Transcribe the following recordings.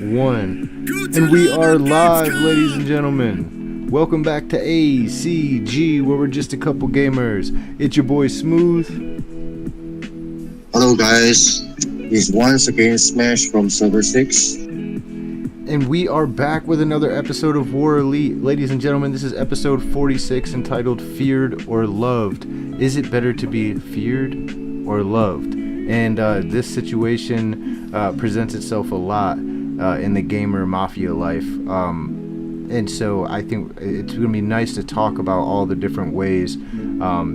1. And we are live, ladies and gentlemen. Welcome back to ACG, where we're just a couple gamers. It's your boy Smooth. Hello guys, it's once again Smash from Server 6. And we are back with another episode of War Elite. Ladies and gentlemen, this is episode 46 entitled Feared or Loved. Is it better to be feared or loved? And this situation presents itself a lot in the gamer mafia life. And so I think it's going to be nice to talk about all the different ways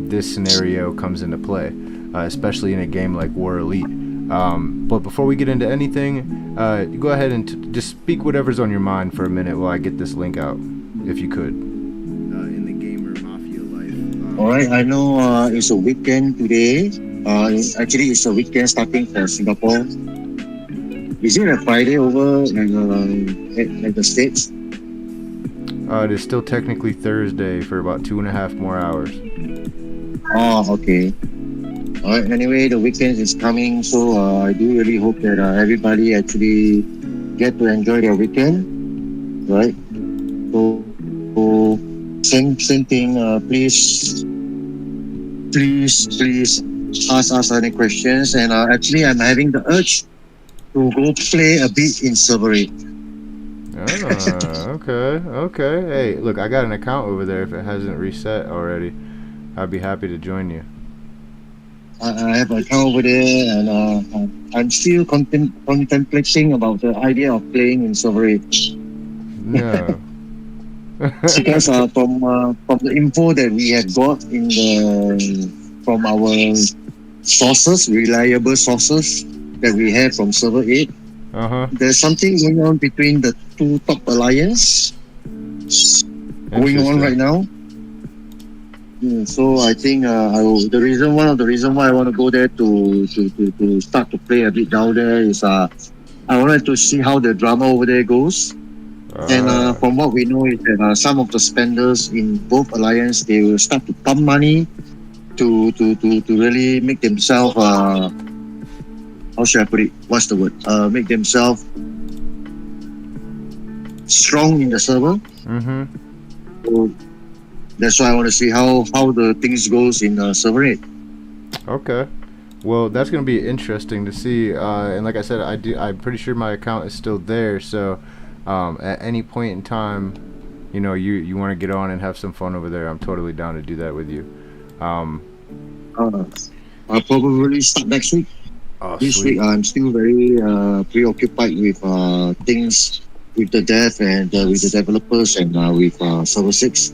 this scenario comes into play, especially in a game like War Elite. But before we get into anything, go ahead and just speak whatever's on your mind for a minute while I get this link out, if you could. In the gamer mafia life. Alright, I know it's a weekend today. Actually, it's a weekend starting for Singapore. Is it a Friday over at the States? It is still technically Thursday for about 2.5 more hours. Oh, okay. Alright, anyway, the weekend is coming, so I do really hope that everybody actually get to enjoy their weekend, right? So same thing. Please ask us any questions. And actually, I'm having the urge to go play a bit in Server 8. Okay. Hey, look, I got an account over there. If it hasn't reset already, I'd be happy to join you. I have an account over there, and I'm still contemplating about the idea of playing in Server 8. No. Because from the info that we have got from our sources, reliable sources that we have from Server 8, there's something going on between the two top alliance going on right now. So I think one of the reason why I want to go there to start to play a bit down there is I wanted to see how the drama over there goes. And from what we know is that some of the spenders in both alliance, they will start to pump money to really make themselves how should I put it? What's the word? Make themselves strong in the server. So that's why I want to see how the things goes in Server 8. Okay. Well, that's going to be interesting to see. And like I said, I'm pretty sure my account is still there. So at any point in time, you want to get on and have some fun over there, I'm totally down to do that with you. I'll probably start next week. This Sweet. week I'm still very preoccupied with things with the dev and with the developers and with Server 6.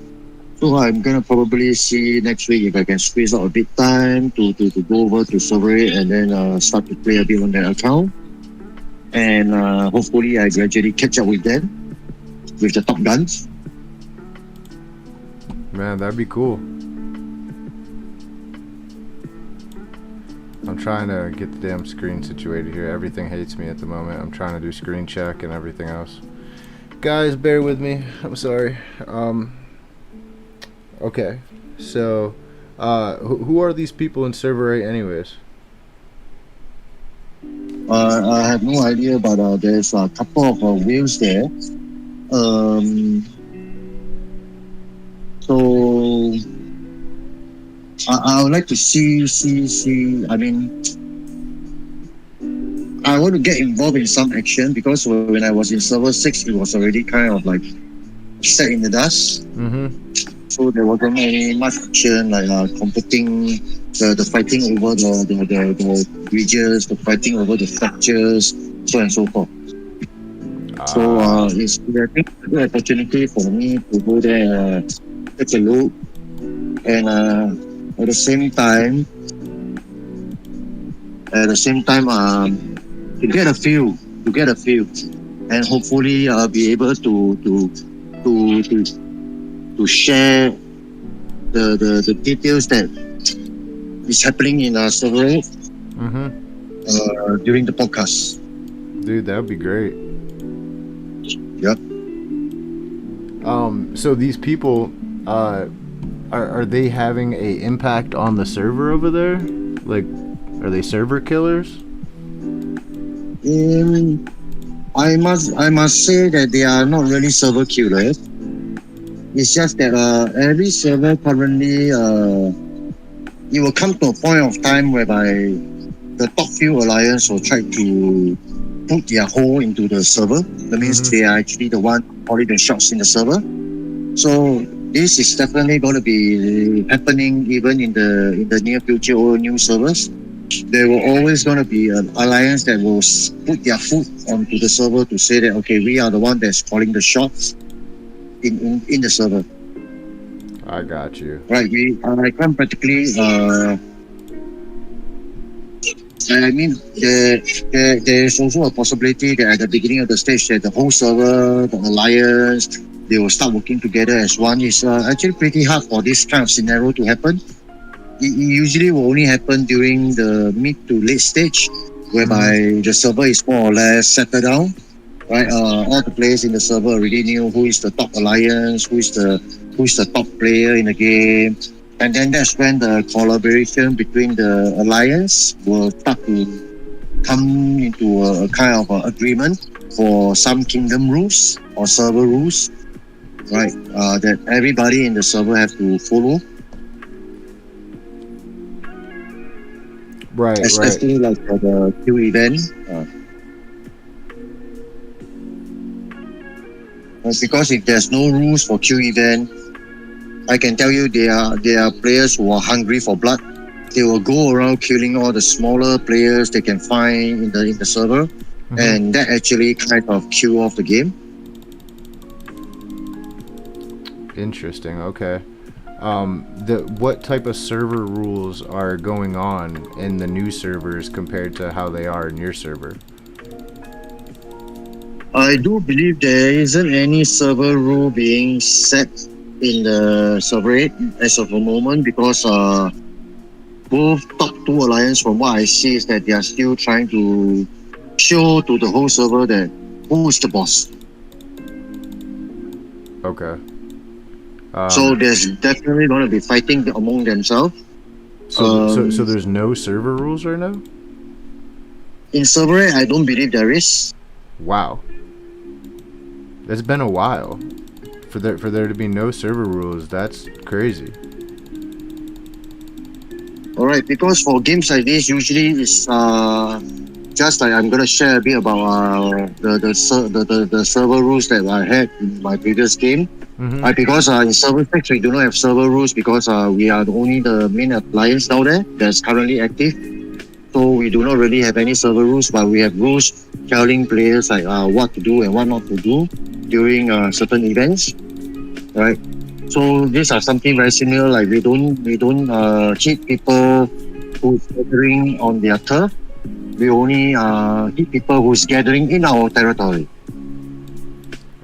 So I'm gonna probably see next week if I can squeeze out a bit time to go over to Server 8 and then start to play a bit on that account. And hopefully I gradually catch up with them, with the top guns. Man, that'd be cool. I'm trying to get the damn screen situated here. Everything hates me at the moment. I'm trying to do screen check and everything else. Guys, bear with me. I'm sorry. Okay. So, who are these people in Server 8 anyways? I have no idea, but there's a couple of whales there. So I would like to see. I mean, I want to get involved in some action because when I was in Server 6, it was already kind of like set in the dust. So there wasn't any much action like competing, the fighting over the bridges, the fighting over the structures, so on and so forth. So it's I think a good opportunity for me to go there, take a look, and at the same time, to get a feel, and hopefully be able to share the details that is happening in Server 8 during the podcast. Dude, that would be great. Yep. So these people, are they having a impact on the server over there? Like, are they server killers? I must say that they are not really server killers. It's just that every server currently it will come to a point of time whereby the top few alliance will try to put their hole into the server. That means they are actually the one calling the shots in the server. So this is definitely going to be happening even in the near future or new servers. There will always going to be an alliance that will put their foot onto the server to say that, okay, we are the one that's calling the shots in the server. I got you. Right, I can practically I mean, there is also a possibility that at the beginning of the stage that the whole server, the alliance, they will start working together as one. It's actually pretty hard for this kind of scenario to happen. It usually will only happen during the mid to late stage, whereby the server is more or less settled down. Right, all the players in the server already knew who is the top alliance, who is the top player in the game, and then that's when the collaboration between the alliance will start to come into a kind of agreement for some kingdom rules or server rules, right? That everybody in the server have to follow. Right, especially like for the queue event. Because if there's no rules for queue event, I can tell you there are players who are hungry for blood. They will go around killing all the smaller players they can find in the server, and that actually kind of kill off the game. Interesting. Okay. What type of server rules are going on in the new servers compared to how they are in your server? I do believe there isn't any server rule being set in the server 8 as of the moment, because both top two alliance, from what I see, is that they are still trying to show to the whole server that who is the boss. Okay. So there's definitely going to be fighting among themselves. So there's no server rules right now? In server 8, I don't believe there is. Wow. It's been a while for there to be no server rules. That's crazy. All right, because for games like this, usually it's just like I'm gonna share a bit about the server rules that I had in my previous game. Because in server 6 we do not have server rules, because we are only the main alliance down there that's currently active. So we do not really have any server rules, but we have rules telling players like what to do and what not to do during certain events, right? So these are something very similar. Like we don't hit people who's gathering on their turf. We only hit people who's gathering in our territory.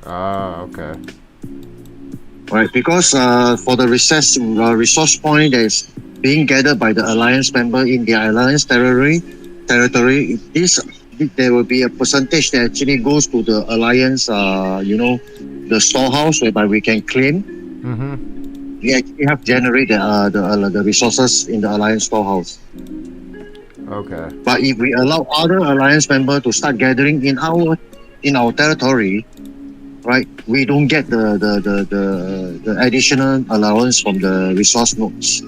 Okay. Right, because for the resource point that is being gathered by the alliance member in their alliance territory, there will be a percentage that actually goes to the alliance, the storehouse, whereby we can claim. We actually have generated the resources in the alliance storehouse. Okay. But if we allow other alliance member to start gathering in our territory, right, we don't get the additional allowance from the resource nodes.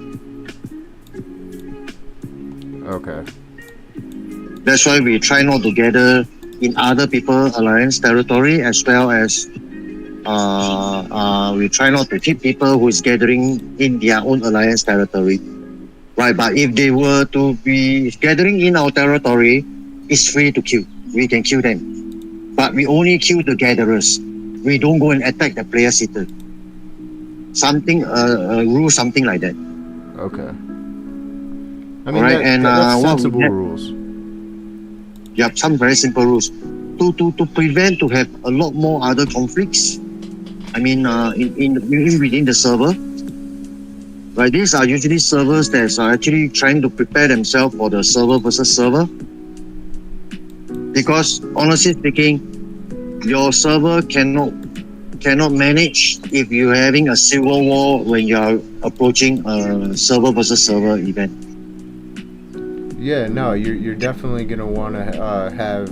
Okay. That's why we try not to gather in other people's alliance territory, as well as we try not to hit people who is gathering in their own alliance territory. Right, but if they were to be gathering in our territory, it's free to kill. We can kill them. But we only kill the gatherers. We don't go and attack the player seater. Something, rule something like that. Okay. I mean, right, that's sensible rules. Yep, some very simple rules. To prevent to have a lot more other conflicts. I mean, within the server. Right, these are usually servers that are actually trying to prepare themselves for the server versus server. Because honestly speaking, your server cannot manage if you're having a civil war when you're approaching a server versus server event. Yeah, no, you're definitely gonna want to have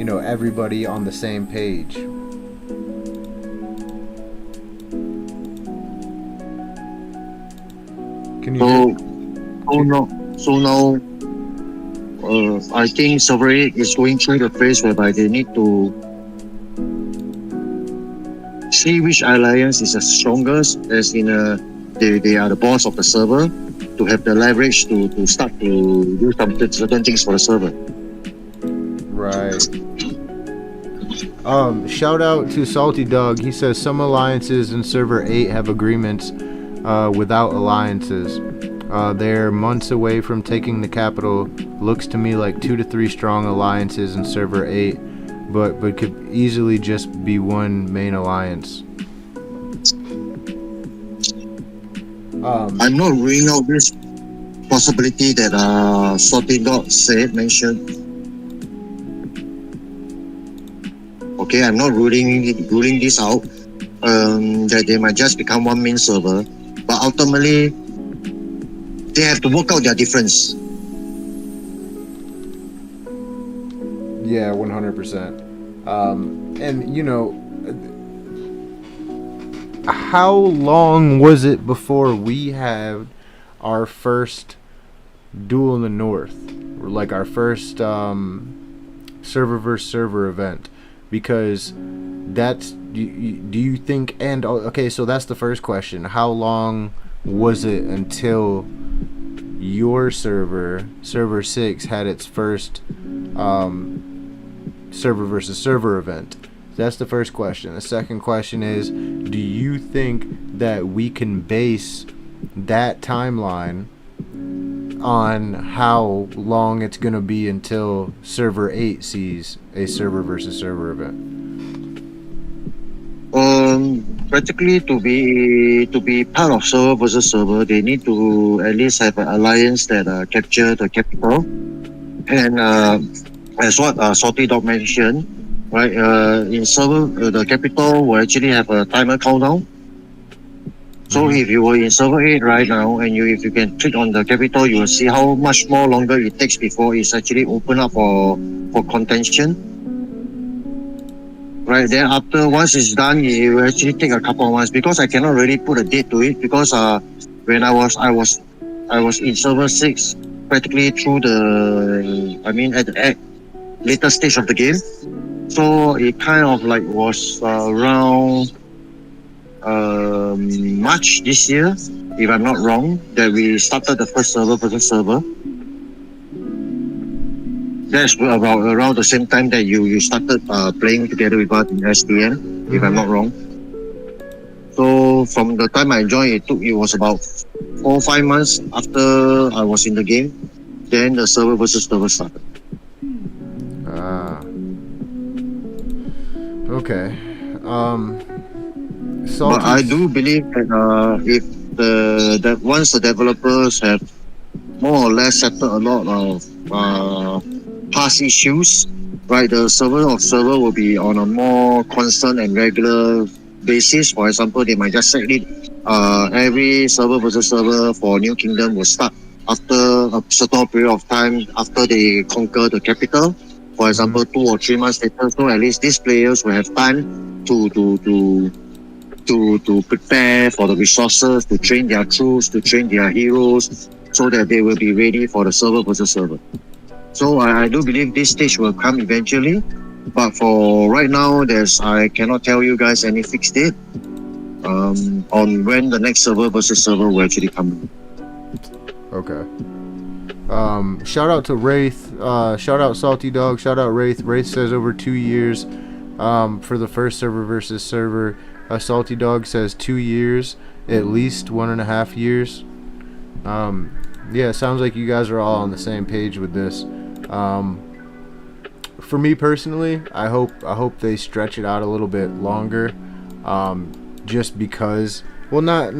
everybody on the same page. Can you hear? So now, I think Server 8 is going through the phase whereby they need to see which alliance is the strongest, as in they are the boss of the server, to have the leverage to start to do certain things for the server. Right. Shout out to Salty Dog. He says some alliances in Server 8 have agreements without alliances. They're months away from taking the capital. Looks to me like 2 to 3 strong alliances in Server 8, but could easily just be one main alliance. I'm not ruling out this possibility that Salty Dog mentioned. Okay, I'm not ruling this out. That they might just become one main server, but ultimately they have to work out their difference. Yeah, 100%. And how long was it before we had our first Duel in the North, or like our first server versus server event? Because that's, do you think, and okay, so that's the first question. How long was it until your server 6 had its first server versus server event? That's the first question. The second question is, do you think that we can base that timeline on how long it's going to be until server 8 sees a server versus server event? Practically to be part of server versus server, they need to at least have an alliance that capture the capital. And as what Salty Dog mentioned, right? In server, the capital will actually have a timer countdown. So if you were in server 8 right now, and if you can click on the capital, you will see how much more longer it takes before it's actually open up for contention. Right, then after once it's done, it will actually take a couple of months, because I cannot really put a date to it, because when I was in server 6 practically through at the later stage of the game. So it kind of like was around March this year, if I'm not wrong, that we started the first server versus server. That's about around the same time that you started playing together with us in SDN, if I'm not wrong. So from the time I joined, it was about 4 or 5 months after I was in the game. Then the server versus server started. Okay. But I do believe that that once the developers have more or less settled a lot of past issues, right, the server will be on a more constant and regular basis. For example, they might just set it every server versus server for New Kingdom will start after a certain period of time after they conquer the capital. For example, 2 or 3 months later, so at least these players will have time to prepare for the resources, to train their troops, to train their heroes, so that they will be ready for the server versus server. So I do believe this stage will come eventually, but for right now, I cannot tell you guys any fixed date on when the next server versus server will actually come. Okay. Shout out to Wraith. Shout out Salty Dog. Shout out Wraith. Wraith says over 2 years for the first server versus server. Salty Dog says 2 years, at least 1.5 years. Yeah, sounds like you guys are all on the same page with this. For me personally, I hope they stretch it out a little bit longer. Just because, well, not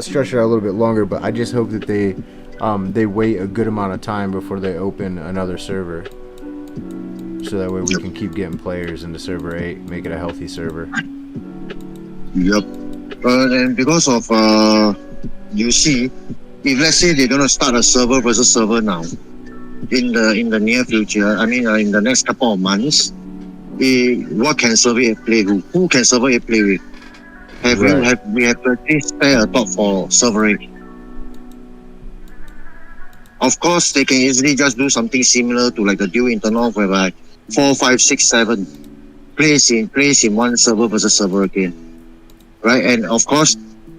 stretch it out a little bit longer, but I just hope that they wait a good amount of time before they open another server, so that way we can keep getting players into server 8, make it a healthy server. Yep. And because of you see, if let's say they're gonna start a server versus server now, in the near future. I mean, in the next couple of months, what can server 8 play with? Who can server 8 play with? Right. We have to at least spare a thought for server 8. Of course, they can easily just do something similar to like the dual internal, whereby 4, 5, 6, 7 plays in one server versus server again, right? And of course,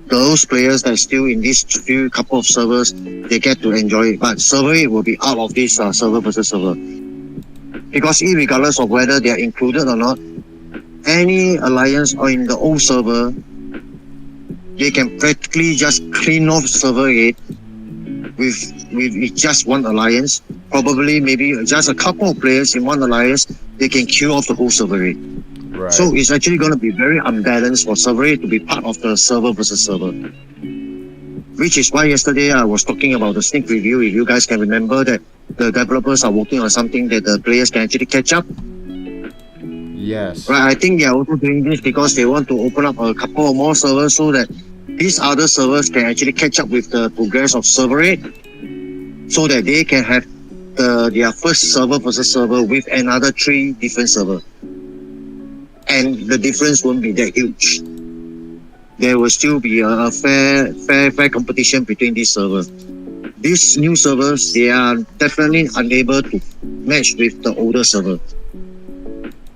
those players that are still in these few couple of servers, they get to enjoy it. But server 8 will be out of this server versus server, because regardless of whether they are included or not, any alliance or in the old server, they can practically just clean off server 8 with just one alliance. Probably maybe just a couple of players in one alliance, they can kill off the whole server 8. Right. So it's actually going to be very unbalanced for server 8 to be part of the server versus server. Which is why yesterday I was talking about the sneak review. If you guys can remember that the developers are working on something that the players can actually catch up. Yes. Right, I think they are also doing this because they want to open up a couple of more servers so that these other servers can actually catch up with the progress of server 8, so that they can have their first server versus server with another 3 different servers. And the difference won't be that huge. There will still be a fair competition between these servers. These new servers, they are definitely unable to match with the older server.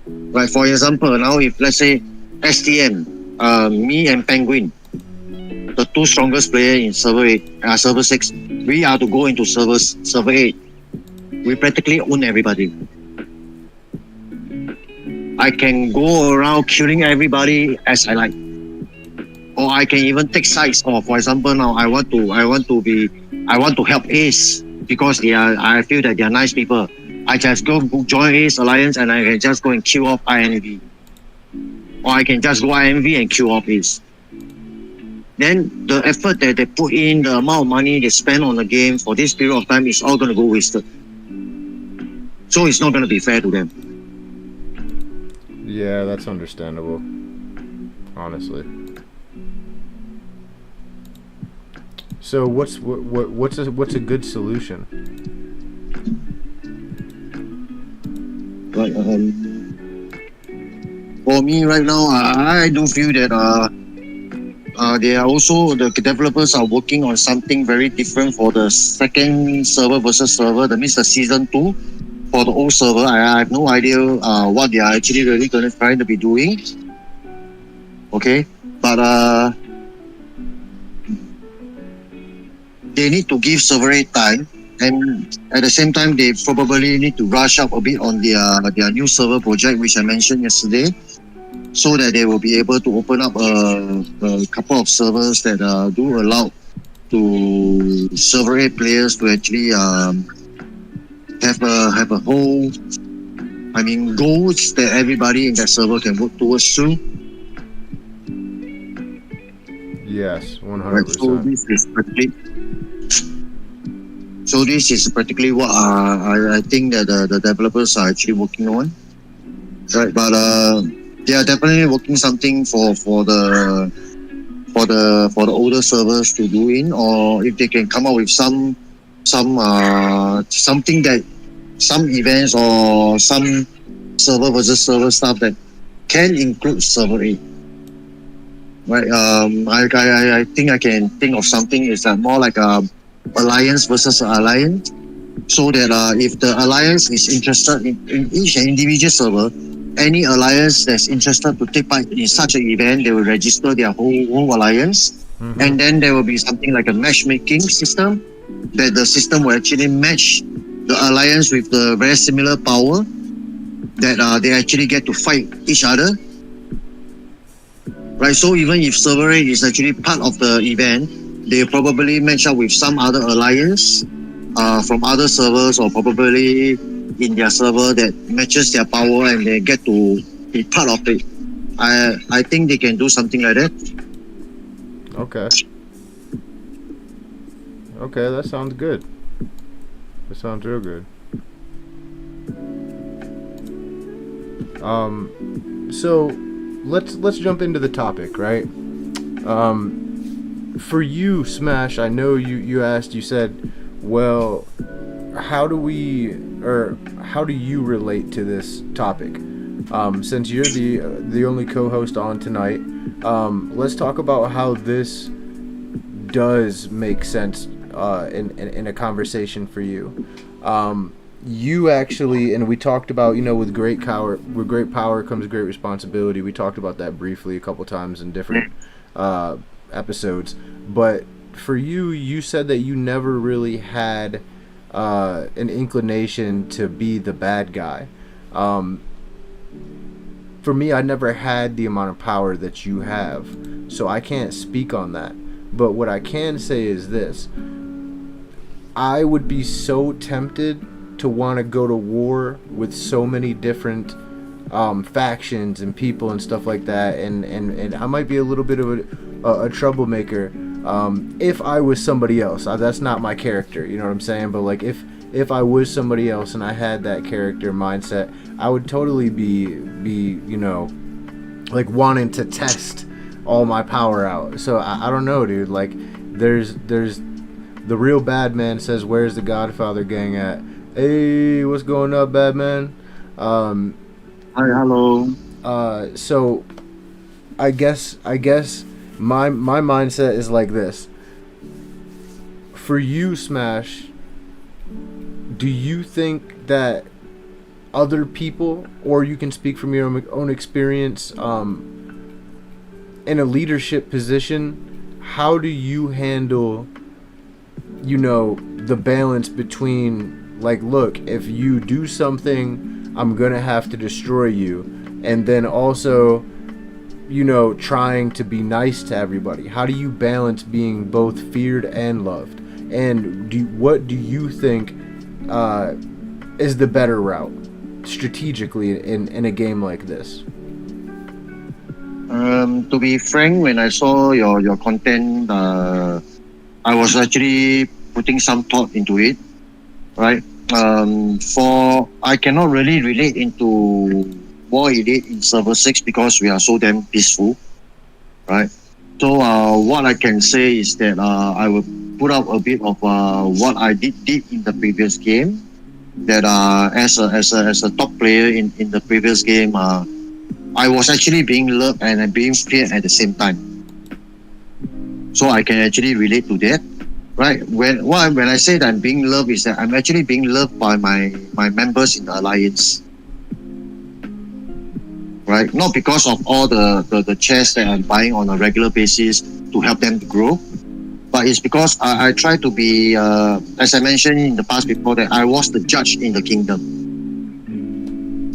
Right, for example, now if let's say STM, me and Penguin, the 2 strongest players in server 6, we are to go into server 8. We practically own everybody. I can go around killing everybody as I like, or I can even take sides. Or for example, now I want to help Ace because I feel that they are nice people. I just go join Ace Alliance and I can just go and kill off INV, or I can just go INV and kill off Ace. Then the effort that they put in, the amount of money they spend on the game for this period of time is all going to go wasted. So it's not going to be fair to them. Yeah, that's understandable. Honestly. So what's a good solution? Right. For me right now, I do feel that they are also, the developers are working on something very different for the second server versus server. That means the season 2 for the old server. I have no idea what they are actually really going to try to be doing. Okay, but they need to give server 8 time, and at the same time they probably need to rush up a bit on their new server project, which I mentioned yesterday, so that they will be able to open up a couple of servers that do allow to server 8 players to actually have a whole, I mean, goals that everybody in that server can work towards too. Yes, 100%. Right, so this is practically what I think that the developers are actually working on. Right, but they are definitely working something for the older servers to do in, or if they can come up with something that, some events or some server versus server stuff that can include server 8. Right, I think I can think of something is more like a alliance versus alliance, so that if the alliance is interested in each individual server, any alliance that's interested to take part in such an event, they will register their whole alliance. Mm-hmm. And then there will be something like a matchmaking system, that the system will actually match the alliance with the very similar power, that they actually get to fight each other. Right, so even if server 8 is actually part of the event, they probably match up with some other alliance from other servers, or probably in their server that matches their power, and they get to be part of it. I think they can do something like that. Okay. Okay, that sounds good. That sounds real good. So let's jump into the topic, right? For you, Smash, I know you said, well, how do you relate to this topic? Since you're the only co-host on tonight, let's talk about how this does make sense in a conversation for you. You actually, and we talked about, with great power comes great responsibility. We talked about that briefly a couple times in different episodes. But for you, you said that you never really had an inclination to be the bad guy. For me, I never had the amount of power that you have, so I can't speak on that. But what I can say is this: I would be so tempted to want to go to war with so many different factions and people and stuff like that, and I might be a little bit of a troublemaker if I was somebody else. That's not my character, you know what I'm saying? But like if I was somebody else and I had that character mindset, I would totally be like wanting to test all my power out. So I don't know, dude. Like there's the real bad man says, "Where's the Godfather gang at?" Hey, what's going up, bad man? Hi, hello. So I guess my mindset is like this. For you, Smash, do you think that other people, or you can speak from your own experience, in a leadership position, how do you handle, the balance between, like, look, if you do something, I'm gonna have to destroy you, and then also, trying to be nice to everybody? How do you balance being both feared and loved? And what do you think is the better route strategically in a game like this? To be frank, when I saw your content, I was actually putting some thought into it, right? I cannot really relate into War Elite in server 6 because we are so damn peaceful, right? So what I can say is that I will put up a bit of what I did in the previous game. That as a top player in the previous game, I was actually being loved and being feared at the same time. So I can actually relate to that, right? When I say that I'm being loved, is that I'm actually being loved by my members in the alliance, right? Not because of all the chests that I'm buying on a regular basis to help them to grow, but it's because I try to be, as I mentioned in the past before, that I was the judge in the kingdom.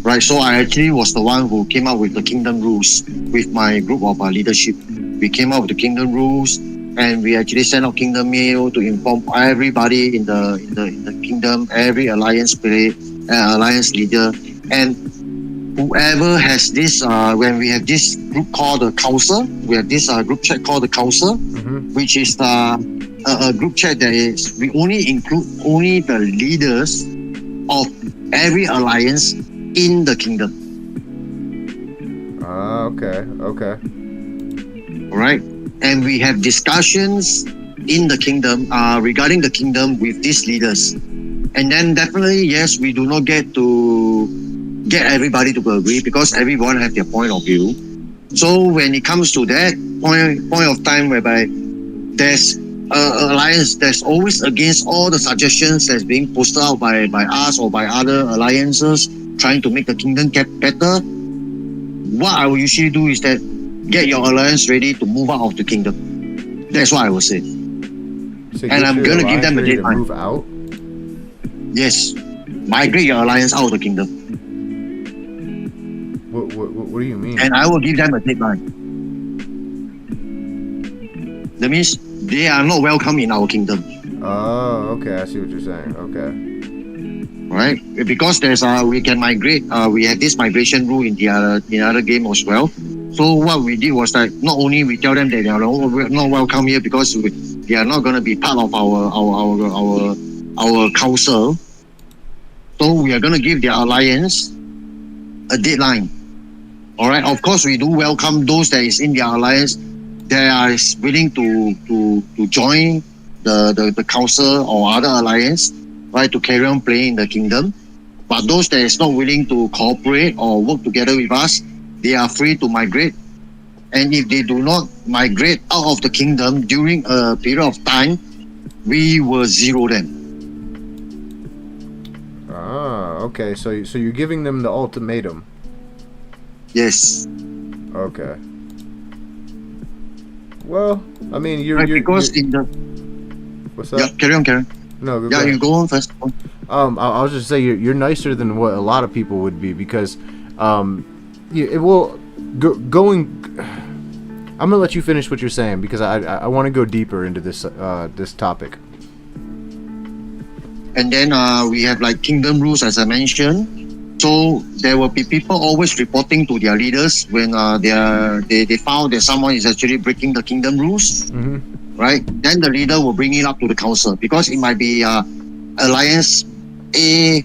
Right, so I actually was the one who came up with the kingdom rules with my group of leadership. We came up with the kingdom rules, and we actually sent out kingdom mail to inform everybody in the kingdom, every alliance player, alliance leader, and whoever has this. When we have this group called the council, we have this group chat called the council, which is a group chat that is we only include only the leaders of every alliance in the kingdom. Okay. All right, and we have discussions in the kingdom regarding the kingdom with these leaders, and then definitely yes, we do not get everybody to agree because everyone have their point of view. So when it comes to that point of time whereby there's alliance that's always against all the suggestions that's being posted out by us or by other alliances trying to make the kingdom get better, what I will usually do is that get your alliance ready to move out of the kingdom. That's what I will say. So and I'm going to give them a deadline. Move out? Yes. Migrate your alliance out of the kingdom. What do you mean? And I will give them a deadline. That means they are not welcome in our kingdom. Oh, okay. I see what you're saying. Okay. Right, because there's we can migrate. We have this migration rule in the other game as well. So what we did was that not only we tell them that they are not welcome here because they are not going to be part of our council. So we are going to give their alliance a deadline. All right. Of course, we do welcome those that is in their alliance that are willing to join the council or other alliance. right, to carry on playing in the kingdom. But those that is not willing to cooperate or work together with us, they are free to migrate. And if they do not migrate out of the kingdom during a period of time, we will zero them. Ah, okay. So you're giving them the ultimatum. Yes. Okay. Well, I mean, you're because in the what's that? Yeah, carry on. No, go Yeah, ahead. you go on first. I was just say you're nicer than what a lot of people would be because, it will going. I'm gonna let you finish what you're saying because I want to go deeper into this this topic. And then we have like kingdom rules, as I mentioned. So there will be people always reporting to their leaders when they found that someone is actually breaking the kingdom rules, right? Then the leader will bring it up to the council because it might be Alliance A,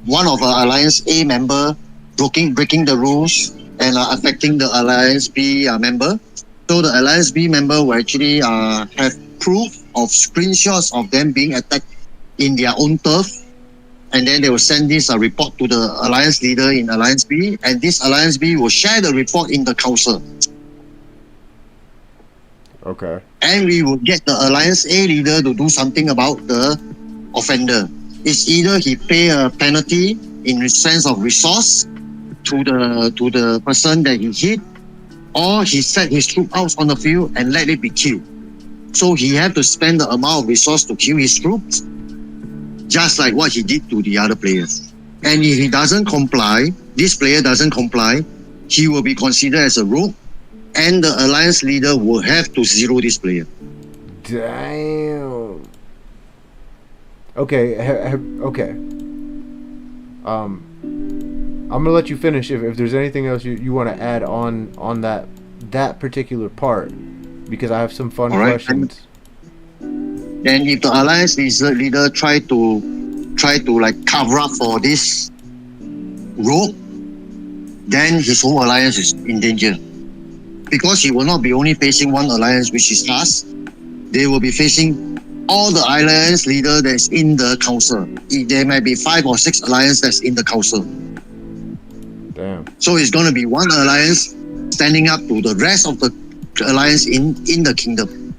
one of Alliance A member breaking the rules and affecting the Alliance B member. So the Alliance B member will actually have proof of screenshots of them being attacked in their own turf. And then they will send this report to the Alliance leader in Alliance B. And this Alliance B will share the report in the council. Okay. And we will get the Alliance A leader to do something about the offender. It's either he pay a penalty in the sense of resource to the person that he hit, or he set his troop out on the field and let it be killed. So he have to spend the amount of resource to kill his troops, just like what he did to the other players. And if he doesn't comply, this player doesn't comply, he will be considered as a rogue, and the Alliance leader will have to zero this player. Damn. Okay. Okay. I'm gonna let you finish if there's anything else you want to add on that particular part, because I have some fun questions. And if the Alliance leader try to like cover up for this rogue, then his whole alliance is in danger. Because he will not be only facing one alliance, which is us. They will be facing all the alliance leader that's in the council. There might be 5 or 6 alliance that's in the council. Damn. So it's going to be one alliance standing up to the rest of the alliance in the kingdom.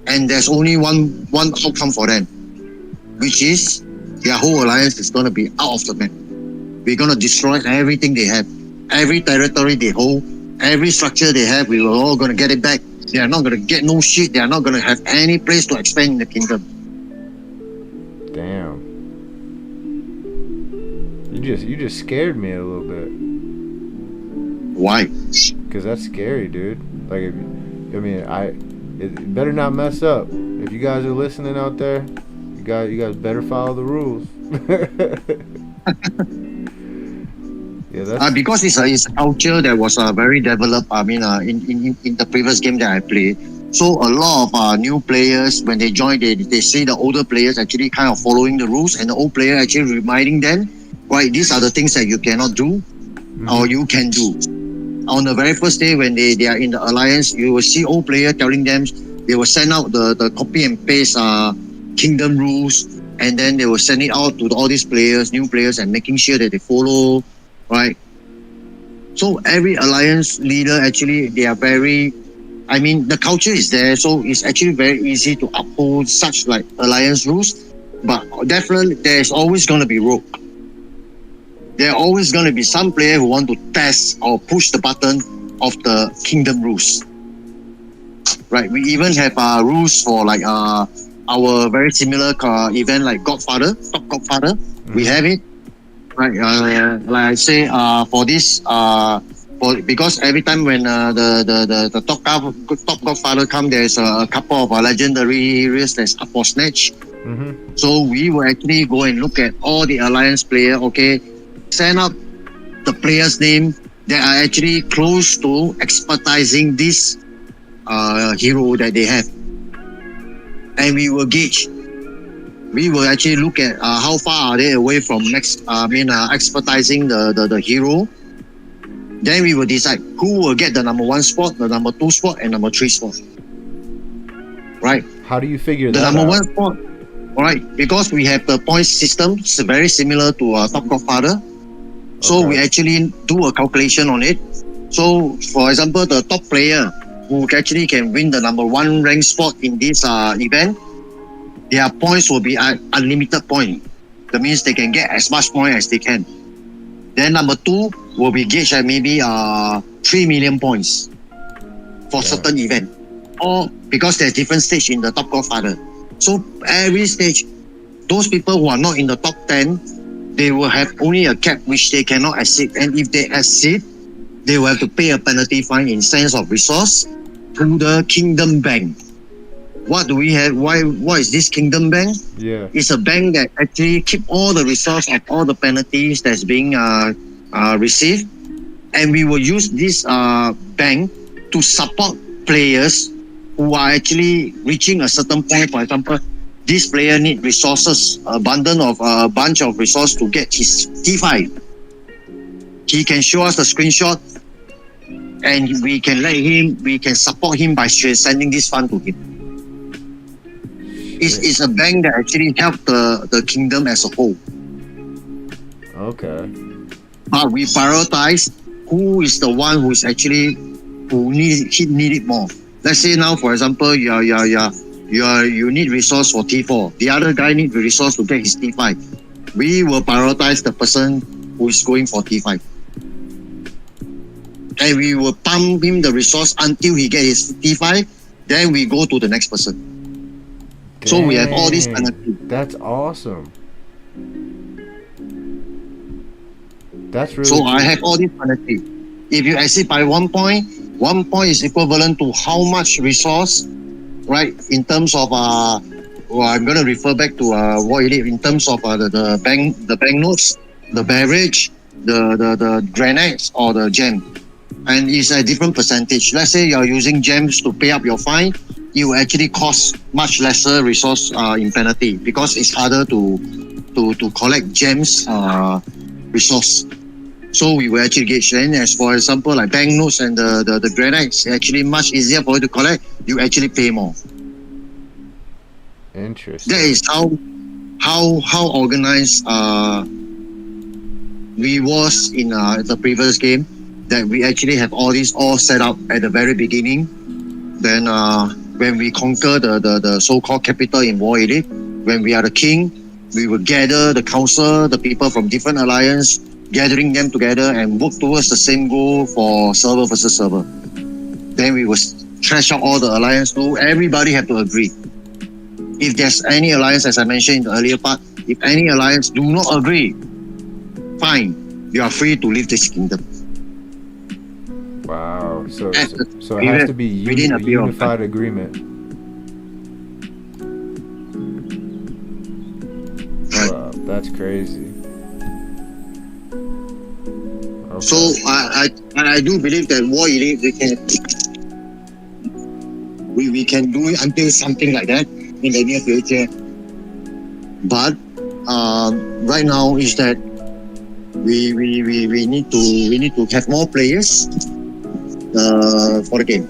And there's only one outcome for them, which is their whole alliance is going to be out of the map. We're going to destroy everything they have. Every territory they hold, every structure they have, we are all going to get it back. They are not going to get no shit. They are not going to have any place to expand in the kingdom. Damn. You just scared me a little bit. Why? Because that's scary, dude. Like, it better not mess up. If you guys are listening out there, you guys better follow the rules. Yeah, that's because it's a culture that was very developed. I mean, in the previous game that I played, so a lot of new players, when they join, they see the older players actually kind of following the rules, and the old player actually reminding them, right, these are the things that you cannot do, or you can do. On the very first day when they are in the alliance, you will see old player telling them, they will send out the copy and paste kingdom rules, and then they will send it out to all these players, new players, and making sure that they follow, right? So every alliance leader, actually, they are very, I mean, the culture is there, so it's actually very easy to uphold such like alliance rules, but definitely there's always going to be rogue. There are always going to be some player who want to test or push the button of the kingdom rules. Right? We even have rules for like our very similar event like Godfather, Top Godfather. We have it. Right? Like I say, for this, because every time when the Top Godfather come, there's a couple of legendary heroes that's up for snatch. So we will actually go and look at all the alliance player. Okay. Send up the player's name that are actually close to expertising this hero that they have, and we will gauge. We will actually look at how far are they away from expertising the hero. Then we will decide who will get the number 1 spot, the number 2 spot, and number 3 spot. Right? How do you figure the that number out? 1 spot? All right, because we have the points system, it's very similar to Top Godfather. So we actually do a calculation on it. So, for example, the top player who actually can win the number 1 rank spot in this event, their points will be unlimited point. That means they can get as much point as they can. Then number 2 will be gauged at maybe 3 million points for certain event. Or because there's different stage in the Top Godfather. So every stage, those people who are not in the top 10, they will have only a cap which they cannot exceed. And if they exceed, they will have to pay a penalty fine in sense of resource to the Kingdom Bank. What do we have? What is this Kingdom Bank? Yeah. It's a bank that actually keep all the resource of all the penalties that's being received. And we will use this bank to support players who are actually reaching a certain point. For example, this player need resources, a bunch of resources to get his T5. He can show us the screenshot, and we can support him by sending this fund to him. It's a bank that actually helps the kingdom as a whole. Okay. But we prioritize who is the one who is actually who need it more. Let's say now, for example, you need resource for T4. The other guy need the resource to get his T5. We will prioritize the person who is going for T5. And we will pump him the resource until he gets his T5. Then we go to the next person. Dang, so we have all these penalties. That's awesome. That's really so cool. I have all these penalties. If you exceed by 1 point, 1 point is equivalent to how much resource, right? In terms of I'm going to refer back to War Elite in terms of the banknotes, the beverage, the granites or the gem, and it's a different percentage. Let's say you're using gems to pay up your fine, it will actually cost much lesser resource in penalty because it's harder to collect gems resource. So we will actually gauge. And as for example, like banknotes and the granites, actually much easier for you to collect. You actually pay more. Interesting. That is how organized we was in the previous game. That we actually have all this all set up at the very beginning. Then when we conquer the so-called capital in War Elite, when we are the king, we will gather the council, the people from different alliance, gathering them together and work towards the same goal for server versus server. Then we will trash out all the alliance. So everybody have to agree. If there's any alliance, as I mentioned in the earlier part, if any alliance do not agree, fine, you are free to leave this kingdom. Wow. So it has to be a unified agreement. Right. Wow, that's crazy. Okay. So I do believe that War Elite we can do it until something like that in the near future. But right now is that we need to have more players for the game.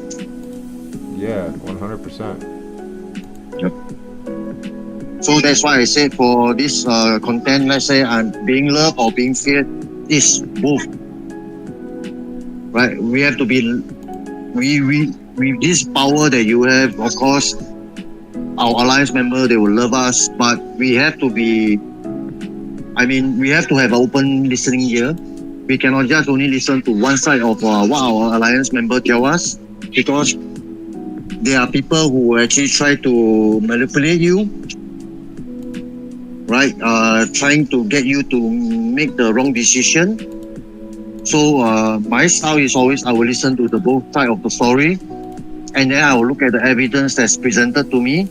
Yeah, 100%. Yep. So that's why I said for this content, let's say I'm being loved or being feared, is both. Right? We have to be with this power that you have. Of course, our alliance member, they will love us, but we have to be. We have to have an open listening ear. We cannot just only listen to one side of what our alliance member tell us, because there are people who actually try to manipulate you, right? Trying to get you to make the wrong decision. So my style is always I will listen to the both side of the story, and then I will look at the evidence that's presented to me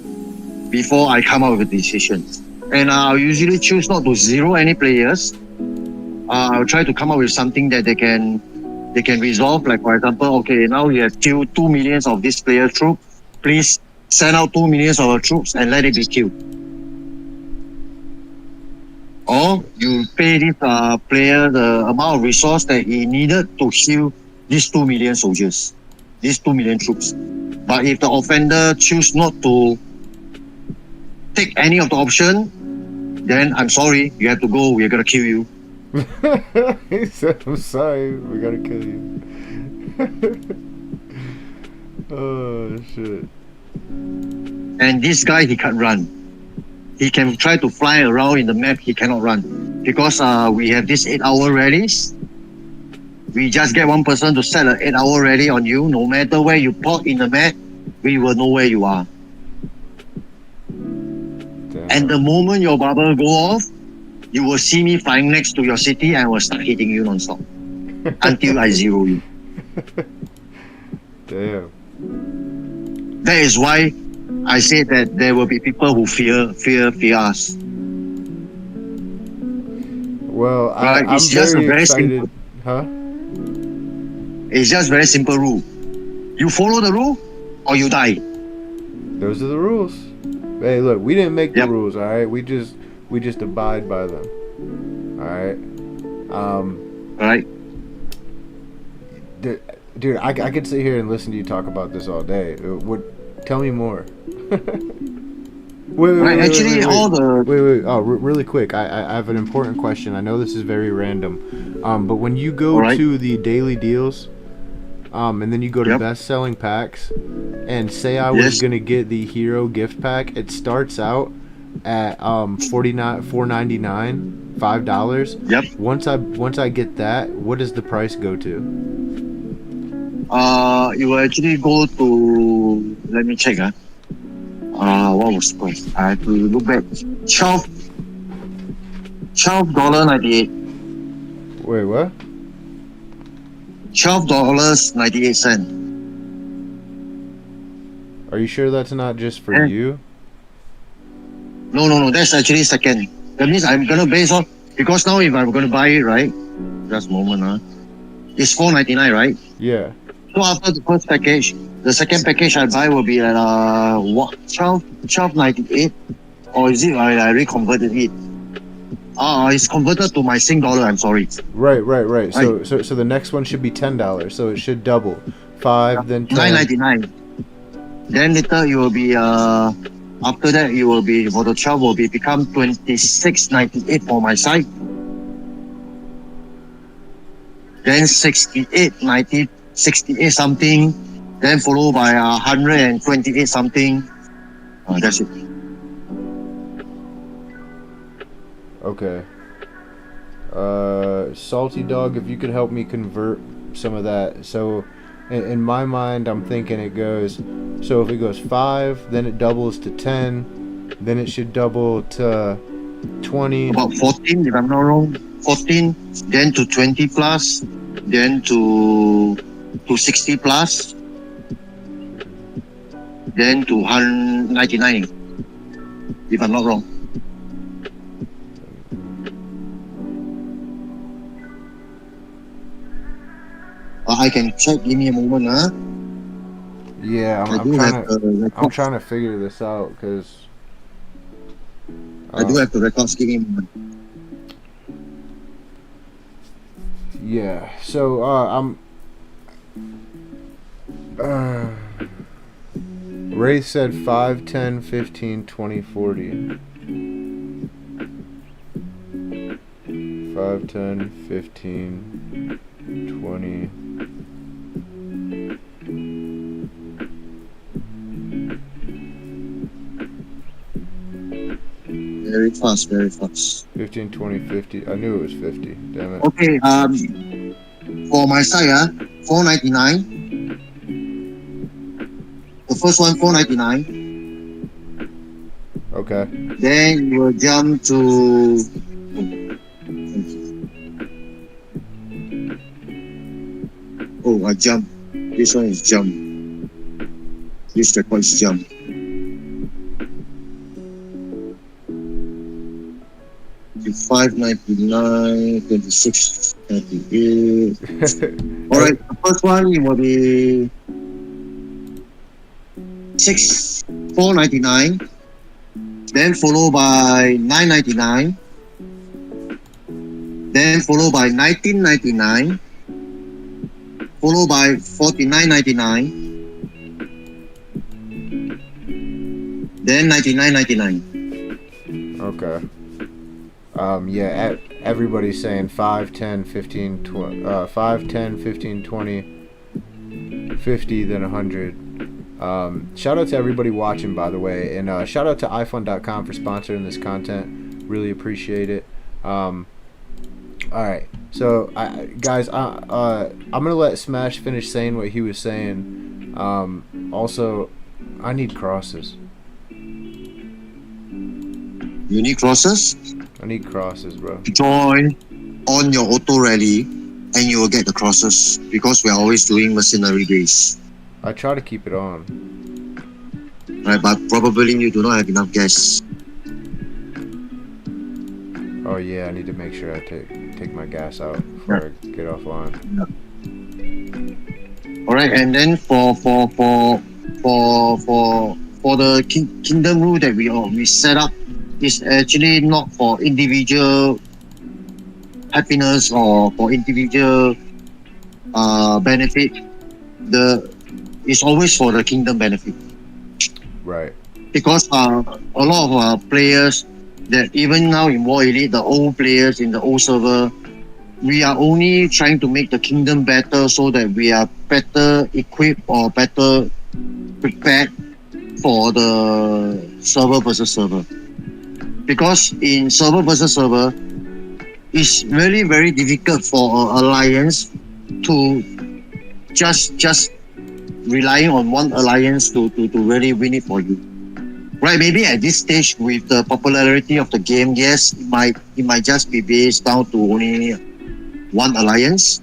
before I come up with a decision. And I'll usually choose not to zero any players. I'll try to come up with something that they can resolve. Like for example, okay, now you have killed 2 million of this player troop. Please send out 2 million of the troops and let it be killed. Or you pay this player the amount of resource that he needed to heal these 2 million soldiers, these 2 million troops. But if the offender choose not to take any of the option, then I'm sorry, you have to go. We're gonna kill you. He said, "I'm sorry, we gotta kill you." Oh shit! And this guy, he can't run. He can try to fly around in the map. He cannot run because we have this 8-hour rallies. We just get one person to set an 8-hour rally on you. No matter where you pop in the map, we will know where you are. Damn. And the moment your bubble go off, you will see me flying next to your city and will start hitting you non-stop until I zero you. Damn. That is why I say that there will be people who fear us. Well, Right? I'm It's just very a very excited. simple. Huh? It's just very simple rule. You follow the rule, or you die. Those are the rules. Hey, look, we didn't make the Yep. rules, all right? We just abide by them. All right. Right? Dude, I could sit here and listen to you talk about this all day. Tell me more. Wait. Oh, really quick. I have an important question. I know this is very random. But when you go to the daily deals, and then you go to best selling packs, and say I was gonna get the hero gift pack, it starts out at $4.99, $5. Yep. Once I get that, what does the price go to? You will actually go to, let me check. What was the price? I have to look back. $12.98. Wait, what? $12.98. Are you sure that's not just for you? No. That's actually second. That means I'm gonna base on, because now if I'm gonna buy it, right? Just a moment, it's $4.99, right? Yeah. So after the first package, the second package I buy will be at $12.98, or is it I reconverted it? It's converted to my Sing dollar. I'm sorry. Right. So the next one should be $10. So it should double. 5, then 10. $9.99. Then later it will be after that it will be for the 12 will be become $26.98 for my side. Then $68 something. Then followed by $128 something. That's it. Okay. Salty Dog, if you could help me convert some of that. So in my mind, I'm thinking it goes, so if it goes 5, then it doubles to 10, then it should double to 20. About 14, if I'm not wrong. 14, then to 20 plus, then to 60 plus, then to 199, if I'm not wrong. I can check. Give me a moment, Yeah, I'm trying to figure this out because I do have the records. Give me a moment. Yeah, so Wraith said 5, 10, 15, 20, 40. 5, 10, 15, 20. Very fast, very fast. 15, 20, 50. I knew it was 50. Damn it. Okay, for my side, $4.99. The first one, $4.99. Okay. Then you will jump to. Oh, I jump. This one is jump. This record is jump. $5.99, $26.98. Alright, the first one it will be $4.99, then followed by $9.99, then followed by $19.99, followed by $49.99, then $99.99. Okay. Yeah, everybody's saying 5, 10, 15, 20, 5, 10, 15, 20, 50, then 100. Shout out to everybody watching, by the way, and shout out to iFun.com for sponsoring this content. Really appreciate it. All right, so guys, I'm gonna let Smash finish saying what he was saying. Also, I need crosses. You need crosses? I need crosses, bro. Join on your auto rally and you will get the crosses because we're always doing mercenary days. I try to keep it on. Right, but probably you do not have enough gas. Oh yeah, I need to make sure I take my gas out before I get offline. Alright, and then for the kingdom rule that we set up is actually not for individual happiness or for individual benefit. It's always for the kingdom benefit. Right. Because a lot of players that even now in War Elite, the old players in the old server, we are only trying to make the kingdom better so that we are better equipped or better prepared for the server versus server. Because in server versus server, it's really very difficult for an alliance to just relying on one alliance to really win it for you. Right, maybe at this stage with the popularity of the game, yes, it might just be based down to only one alliance.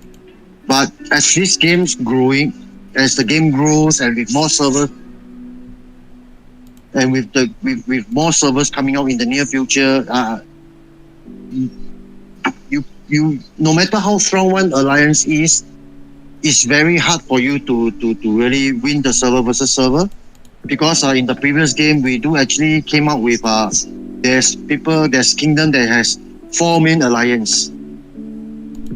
But as this game's growing, as the game grows and with more servers and with more servers coming out in the near future, you no matter how strong one alliance is, it's very hard for you to really win the server versus server. Because in the previous game, we do actually came up with there's kingdom that has 4 main alliance.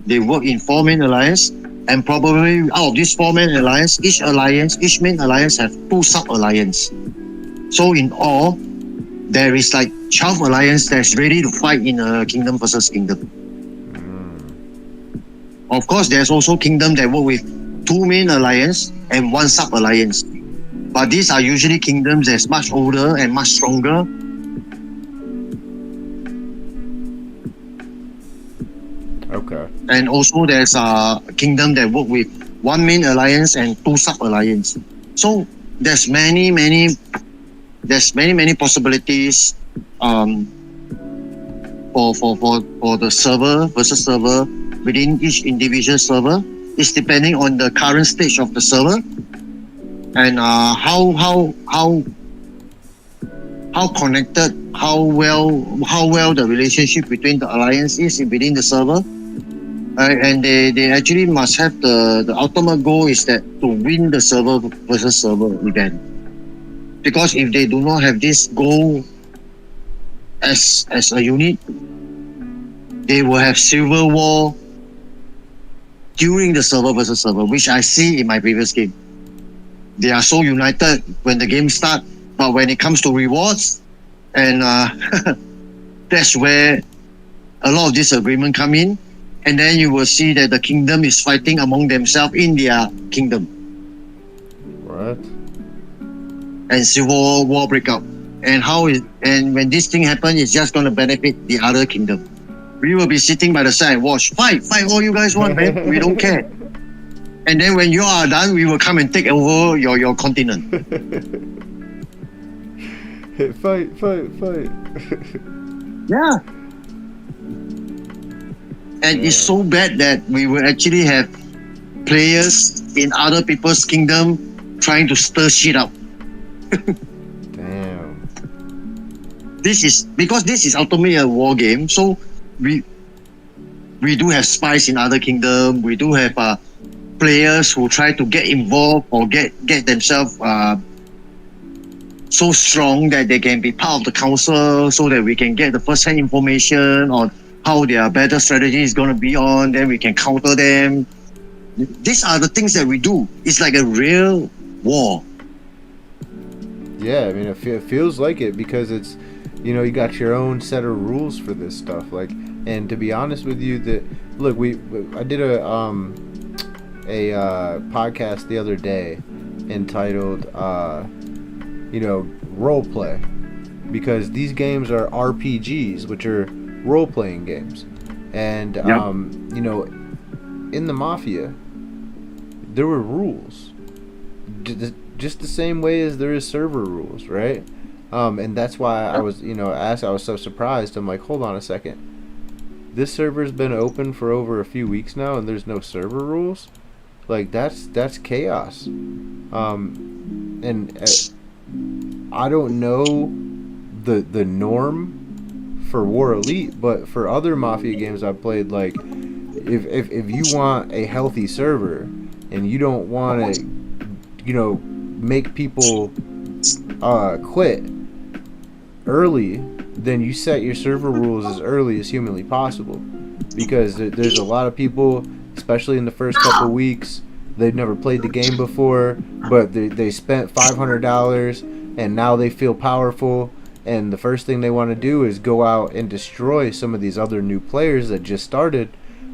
They work in 4 main alliance, and probably out of these 4 main alliance, each main alliance have 2 sub alliance. So in all, there is like 12 alliance that's ready to fight in a kingdom versus kingdom. Of course, there's also kingdom that work with 2 main alliance and 1 sub alliance. But these are usually kingdoms that's much older and much stronger. Okay. And also there's a kingdom that work with 1 main alliance and 2 sub alliance. So there's many possibilities for the server versus server within each individual server. It's depending on the current stage of the server and how connected, how well the relationship between the alliance is within the server. And they actually must have the ultimate goal is that to win the server versus server event. Because if they do not have this goal as a unit, they will have civil war during the server versus server, which I see in my previous game. They are so united when the game starts, but when it comes to rewards, and that's where a lot of disagreement come in. And then you will see that the kingdom is fighting among themselves in their kingdom. What? And civil war break out. And when this thing happens, it's just going to benefit the other kingdom. We will be sitting by the side and watch. Fight all you guys want, man. We don't care. And then when you are done, we will come and take over your continent. Fight. Yeah. And it's so bad that we will actually have players in other people's kingdom trying to stir shit up. Damn. This is ultimately a war game. So we do have spies in other kingdom. We do have players who try to get involved or get themselves so strong that they can be part of the council, so that we can get the first-hand information on how their better strategy is going to be on. Then we can counter them. These are the things that we do. It's like a real war. Yeah, I mean, it feels like it because it's, you got your own set of rules for this stuff. Like, and to be honest with you, look, I did a podcast the other day entitled role play, because these games are RPGs, which are role playing games, and in the Mafia there were rules, just the same way as there is server rules, right? And that's why I was I was so surprised. I'm like, hold on a second, this server's been open for over a few weeks now and there's no server rules? Like, that's chaos. And I don't know the norm for War Elite, but for other Mafia games I've played, like, if you want a healthy server and you don't want to make people quit early, then you set your server rules as early as humanly possible, because there's a lot of people, especially in the first couple weeks, they've never played the game before, but they spent $500 and now they feel powerful, and the first thing they want to do is go out and destroy some of these other new players that just started.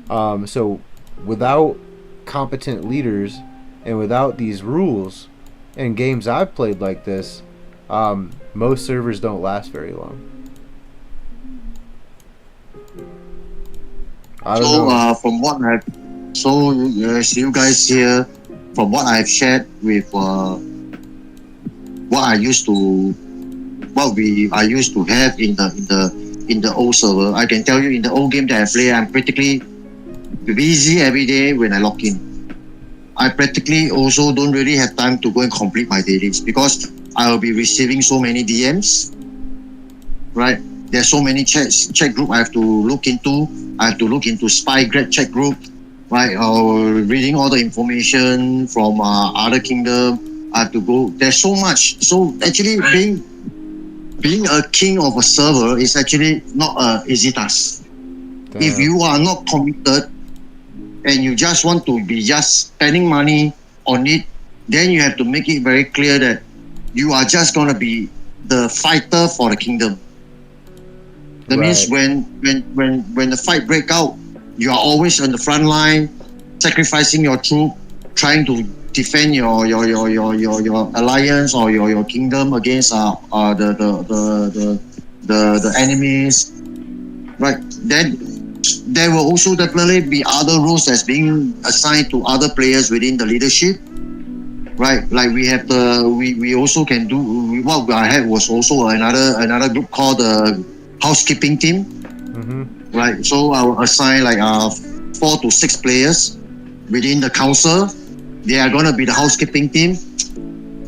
So without competent leaders and without these rules, and games I've played like this, most servers don't last very long. I don't know. From what as you guys hear, from what I've shared with what I used to have in the old server, I can tell you, in the old game that I play, I'm practically busy every day when I log in. I practically also don't really have time to go and complete my dailies, because I will be receiving so many DMs, right? There's so many chat group I have to look into. I have to look into spy chat group, right? Or reading all the information from other kingdom. I have to go. There's so much. So actually, being a king of a server is actually not an easy task. Damn. If you are not committed and you just want to be just spending money on it, then you have to make it very clear that you are just gonna be the fighter for the kingdom. That means when the fight break out, you are always on the front line, sacrificing your troop, trying to defend your alliance or your kingdom against the enemies, right? Then there will also definitely be other roles that's being assigned to other players within the leadership, right? Like we have we also can do, what I had was also another group called the housekeeping team, right? So I will assign like 4 to 6 players within the council. They are going to be the housekeeping team,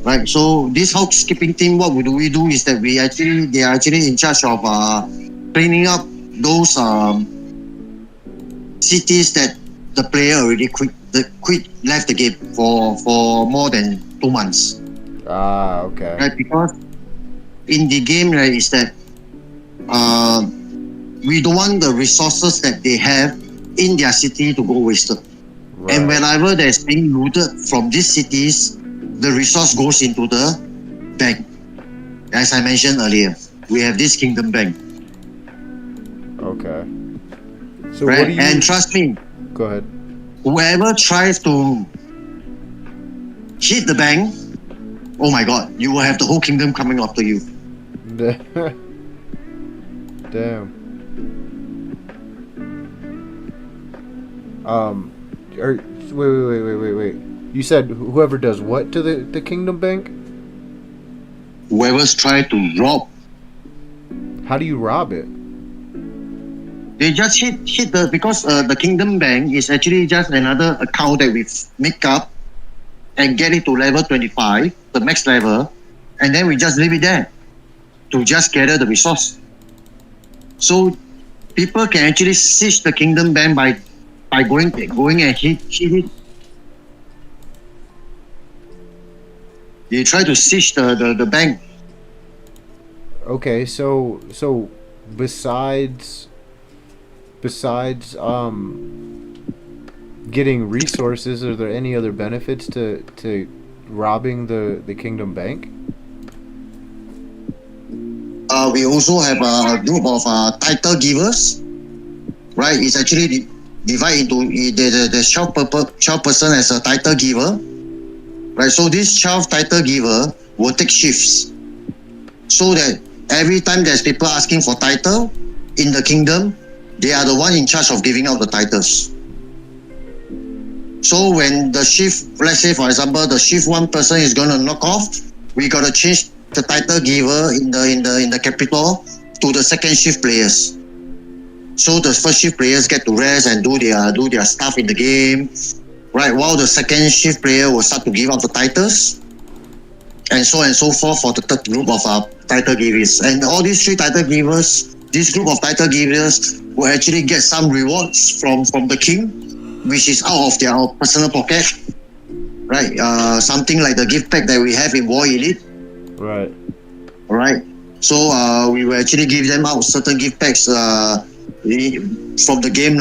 right? So this housekeeping team, what we do is that they are actually in charge of cleaning up those cities that the player already left the game for more than 2 months. Okay. Right, because in the game, right, is that we don't want the resources that they have in their city to go wasted. Right. And whenever there's being looted from these cities, the resource goes into the bank. As I mentioned earlier, we have this kingdom bank. Okay. So right? What do you... And trust me. Go ahead. Whoever tries to hit the bank, oh my God, you will have the whole kingdom coming after you. Damn. Wait. You said whoever does what to the kingdom bank? Whoever's tried to rob. How do you rob it? They just hit because the kingdom bank is actually just another account that we make up and get it to level 25, the max level, and then we just leave it there to just gather the resource. So people can actually siege the kingdom bank by going and hit it. They try to siege the bank. Okay, so besides getting resources, are there any other benefits to robbing the kingdom bank? we also have a group of title givers, right? It's actually divided into the 12 person as a title giver, right? So this 12 title giver will take shifts, so that every time there's people asking for title in the kingdom, they are the one in charge of giving out the titles. So when the shift, let's say for example, the shift one person is going to knock off, we got to change the title giver in the capital to the second shift players. So the first shift players get to rest and do their stuff in the game, right? While the second shift player will start to give out the titles, and so forth for the third group of title givers. And all these three title givers, this group of title givers will actually get some rewards from the king, which is out of their personal pocket, right? Something like the gift pack that we have in War Elite. Right. Right. So we will actually give them out certain gift packs from the game.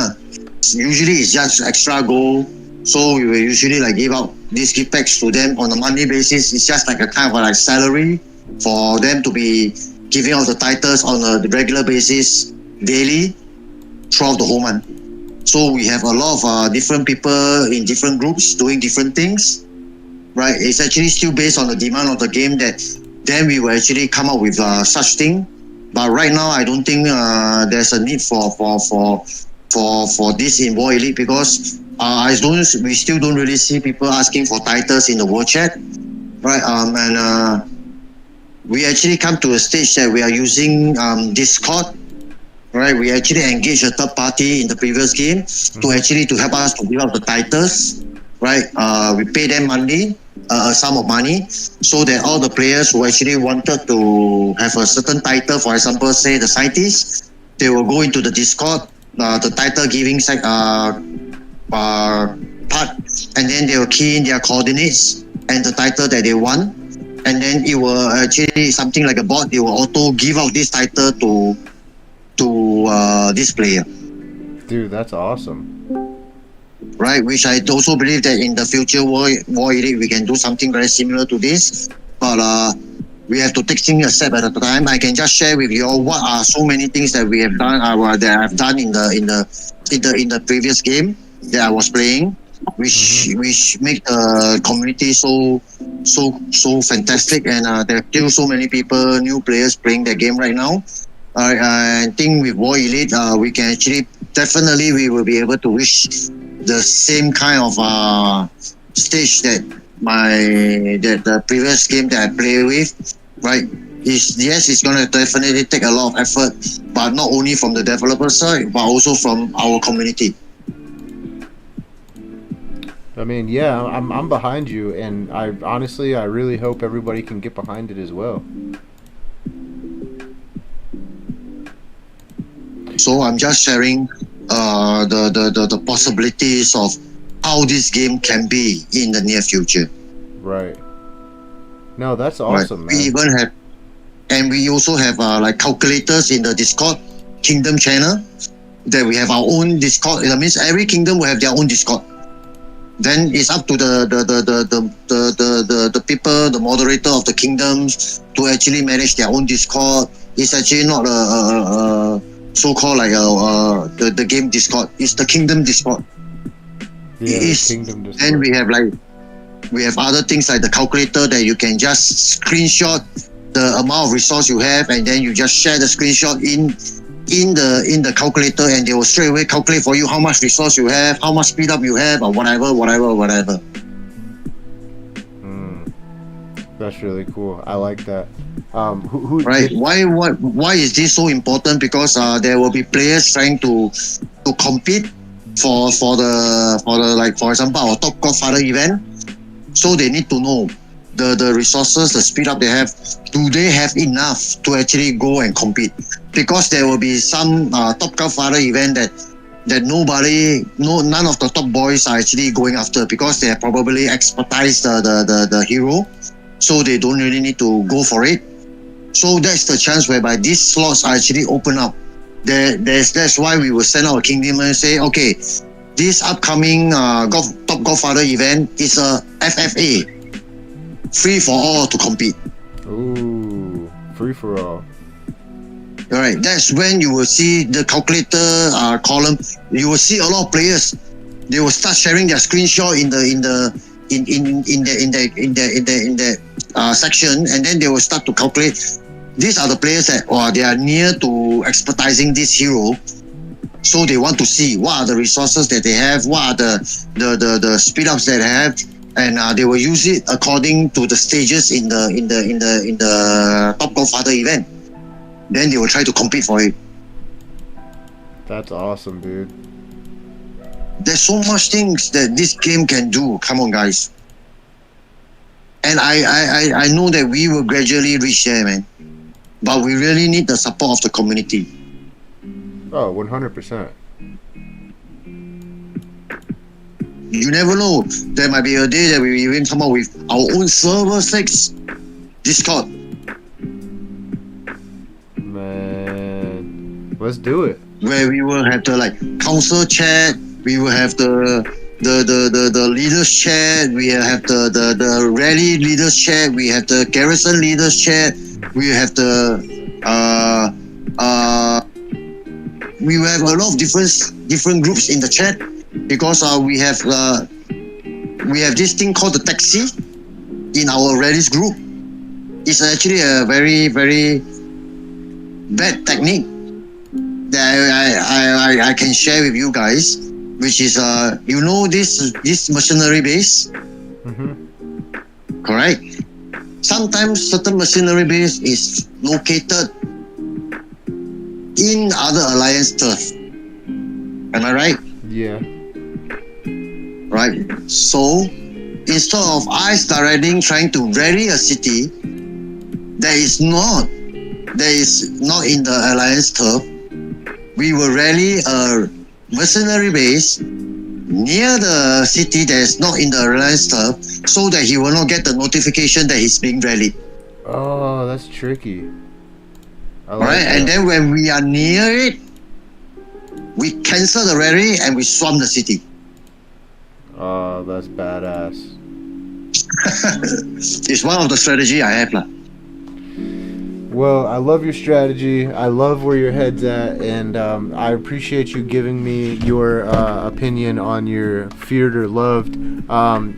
Usually it's just extra gold. So we will usually like give out these gift packs to them on a monthly basis. It's just like a kind of like salary for them to be giving out the titles on a regular basis, daily, throughout the whole month. So we have a lot of different people in different groups doing different things, right? It's actually still based on the demand of the game that then we will actually come up with such thing. But right now, I don't think there's a need for this in War Elite, because we still don't really see people asking for titles in the world chat, right? And we actually come to a stage that we are using Discord, right? We actually engage a third party in the previous game to help us to give out the titles, right? We pay them monthly, a sum of money, so that all the players who actually wanted to have a certain title, for example, say the scientists, they will go into the Discord, the title giving part, and then they will key in their coordinates and the title that they want, and then it will actually something like a bot. They will auto give out this title to this player. Dude, that's awesome. Right, which I also believe that in the future War Elite we can do something very similar to this, but we have to take things a step at a time. I can just share with you all what are so many things that we have done, that I've done in the previous game that I was playing, which make the community so fantastic, and there are still so many people, new players playing the game right now. I think with War Elite, we can actually definitely we will be able to reach the same kind of stage that the previous game that I play with, right? It's going to definitely take a lot of effort, but not only from the developer side, but also from our community. I mean, yeah, I'm behind you, and I really hope everybody can get behind it as well. So I'm just sharing the possibilities of how this game can be in the near future. Right. No, that's awesome, right. Man. We also have like calculators in the Discord Kingdom channel. That we have our own Discord. That means every kingdom will have their own Discord. Then it's up to the people, the moderator of the kingdoms, to actually manage their own Discord. It's actually not a so-called like the game Discord. It's the kingdom Discord. Yeah, kingdom Discord. And we have other things like the calculator that you can just screenshot the amount of resource you have, and then you just share the screenshot in the calculator, and they will straight away calculate for you how much resource you have, how much speed up you have, or whatever. That's really cool. I like that. Right? Why is this so important? Because there will be players trying to compete for the like, for example, our Top Godfather event. So they need to know the resources, the speed up they have. Do they have enough to actually go and compete? Because there will be some Top Godfather event that none of the top boys are actually going after, because they have probably expertise the hero, so they don't really need to go for it. So that's the chance whereby these slots are actually open up. That's why we will send out a kingdom and say, okay, this upcoming Top Godfather event is a FFA, free for all to compete. Ooh, free for all. Alright, that's when you will see the calculator column. You will see a lot of players. They will start sharing their screenshot in the section, and then they will start to calculate. These are the players that they are near to expertising this hero, so they want to see what are the resources that they have, what are the speed ups that they have, and they will use it according to the stages in the Top Godfather event. Then they will try to compete for it. That's awesome, dude. There's so much things that this game can do. Come on, guys. And I know that we will gradually reach there, man. But we really need the support of the community. Oh, 100%. You never know. There might be a day that we even come up with our own server 6 Discord. Man, let's do it. Where we will have the council chat, we will have the leaders chat, we have the rally leaders chat, we have the garrison leaders chat, we have we will have a lot of different groups in the chat, because we have this thing called the taxi in our rallies group. It's actually a very, very bad technique that I can share with you guys, which is this mercenary base. Mm-hmm. Correct. Sometimes certain mercenary base is located in other alliance turf. Am I right? Yeah. Right. So instead of us directing trying to rally a city that is not in the alliance turf, we will rally a mercenary base near the city that is not in the alliance turf, so that he will not get the notification that he's being rallied. Oh, that's tricky. Alright, and then when we are near it, we cancel the rally and we swarm the city. Oh, that's badass. It's one of the strategy I have, lah. Well, I love your strategy. I love where your head's at, and I appreciate you giving me your opinion on your feared or loved.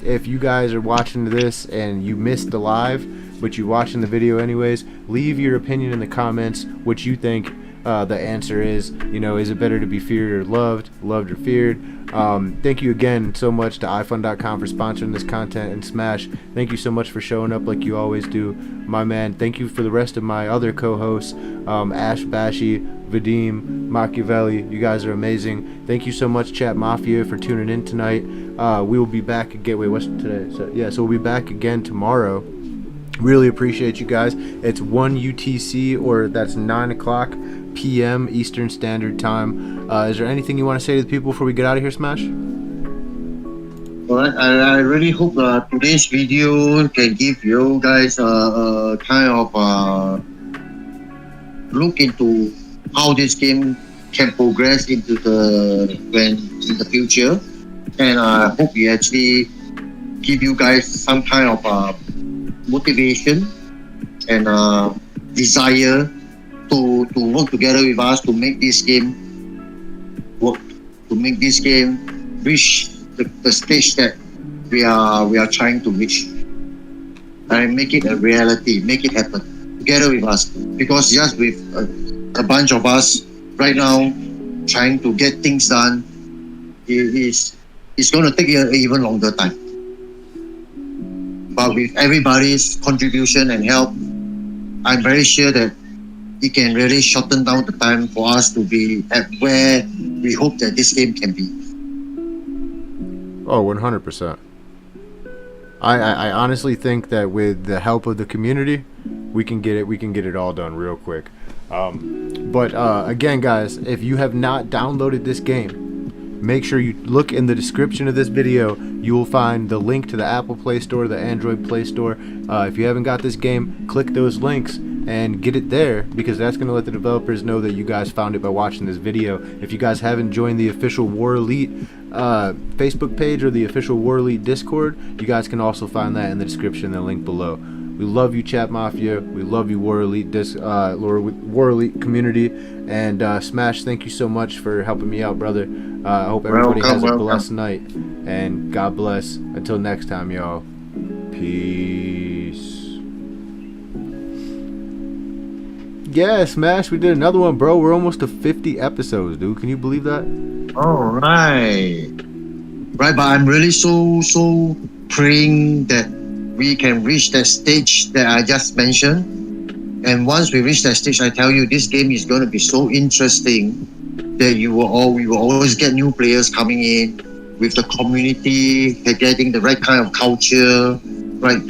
If you guys are watching this and you missed the live, but you're watching the video anyways, leave your opinion in the comments, what you think the answer is. Is it better to be feared or loved or feared? Thank you again so much to iFun.com for sponsoring this content, and Smash, thank you so much for showing up like you always do, my man. Thank you for the rest of my other co-hosts, Ash Bashi, Vadim, Machiavelli. You guys are amazing. Thank you so much, Chat Mafia, for tuning in tonight. We will be back again. Wait, what's today? So we'll be back again tomorrow. Really appreciate you guys. It's 1 UTC, or that's 9 o'clock p.m. Eastern Standard Time. Is there anything you want to say to the people before we get out of here, Smash? Alright, I really hope today's video can give you guys a kind of look into how this game can progress into in the future, and I hope we actually give you guys some kind of motivation and desire to work together with us to make this game work, to make this game reach the stage that we are trying to reach, and make it a reality, make it happen together with us. Because just with a bunch of us right now trying to get things done, it's going to take an even longer time. But with everybody's contribution and help, I'm very sure that it can really shorten down the time for us to be at where we hope that this game can be. Oh, 100%. I honestly think that with the help of the community, we can get it all done real quick. But again, guys, if you have not downloaded this game, make sure you look in the description of this video. You will find the link to the Apple Play Store, the Android Play Store. If you haven't got this game, click those links and get it there, because that's going to let the developers know that you guys found it by watching this video. If you guys haven't joined the official War Elite Facebook page or the official War Elite Discord, you guys can also find that in the description and the link below. We love you, Chat Mafia. We love you, War Elite War Elite community. And Smash, thank you so much for helping me out, brother. I hope everybody has a blessed night. And God bless. Until next time, y'all. Peace. Yeah, Smash, we did another one, bro. We're almost to 50 episodes, dude. Can you believe that? All right. Right, but I'm really so praying that we can reach that stage that I just mentioned. And once we reach that stage, I tell you, this game is going to be so interesting that we will always get new players coming in with the community, getting the right kind of culture, right?